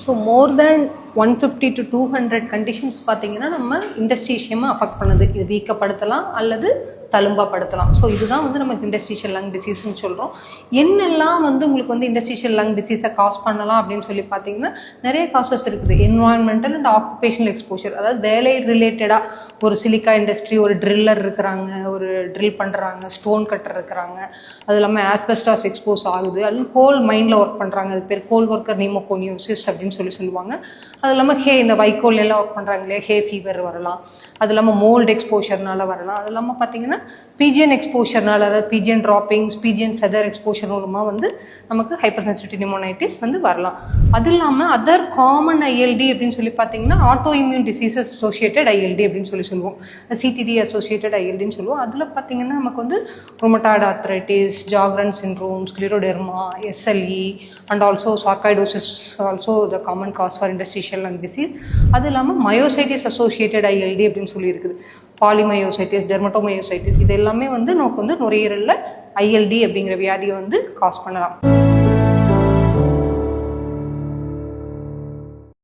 So more than 150 to 200 conditions பார்த்தீங்கன்னா நம்ம இண்டஸ்ட்ரீஷியமாக affect பண்ணுது. இது வீக்கப்படுத்தலாம் அல்லது தழும்பாப்படுத்தலாம். ஸோ இதுதான் வந்து நமக்கு இண்டஸ்ட்ரியல் லங் டிசீஸ்ன்னு சொல்கிறோம். என்னெல்லாம் வந்து உங்களுக்கு வந்து இண்டஸ்ட்ரியல் லங் டிசீஸை காஸ் பண்ணலாம் அப்படின்னு சொல்லி பார்த்தீங்கன்னா நிறைய காசஸ் இருக்குது. என்வாயன்மெண்டல் அண்ட் ஆக்குபேஷனல் எக்ஸ்போஷர், அதாவது வேலை ரிலேட்டடாக ஒரு சிலிக்கா இண்டஸ்ட்ரி, ஒரு ட்ரில்லர் இருக்கிறாங்க, ஒரு ட்ரில் பண்ணுறாங்க, ஸ்டோன் கட்டர் இருக்கிறாங்க, அது இல்லாமல் ஆஸ்பெஸ்டாஸ் எக்ஸ்போஸ் ஆகுது, அது கோல் மைண்டில் ஒர்க் பண்ணுறாங்க, அது பேர் கோல் ஒர்க்கர் நிமோகோனியோசிஸ் அப்படின்னு சொல்லுவாங்க. அது இல்லாமல் இந்த வைக்கோல் எல்லாம் ஒர்க் பண்ணுறாங்களே ஹே ஃபீவர் வரலாம், அது இல்லாமல் மோல்டு எக்ஸ்போஷர்னால வரலாம், அது இல்லாமல் பார்த்தீங்கன்னா பிஜிஎன் எக்ஸ்போஷர்னால, அதாவது பிஜிஎன் ட்ராப்பிங்ஸ், பிஜிஎன் ஃபெதர் எக்ஸ்போஷர் மூலமாக வந்து நமக்கு ஹைப்பர் சென்சிட்டிவ் நிமோனைட்டிஸ் வந்து வரலாம். அது இல்லாமல் அதர் காமன் ஐஎல்டி அப்படின்னு சொல்லி பார்த்தீங்கன்னா auto immune diseases associated ILD அப்படின்னு சொல்லுவோம். சிடிடி அசோசியேட்டட் ஐஎல்டின்னு சொல்லுவோம். அதில் பார்த்தீங்கன்னா நமக்கு வந்து rheumatoid arthritis, Sjogren syndrome, scleroderma, SLE and also sarcoidosis also the common cause for industrial lung disease. அது இல்லாமல் மயோசைட்டிஸ் அசோசியேட்டட் ஐஎல்டி அப்படின்னு சொல்லி இருக்குது. பாலிமயோசைட்டிஸ், டெர்மட்டோமயோசைட்டிஸ், இது எல்லாமே வந்து நமக்கு வந்து நுரையீரலில் ஐஎல்டி அப்படிங்கிற வியாதியை வந்து காஸ் பண்ணலாம்.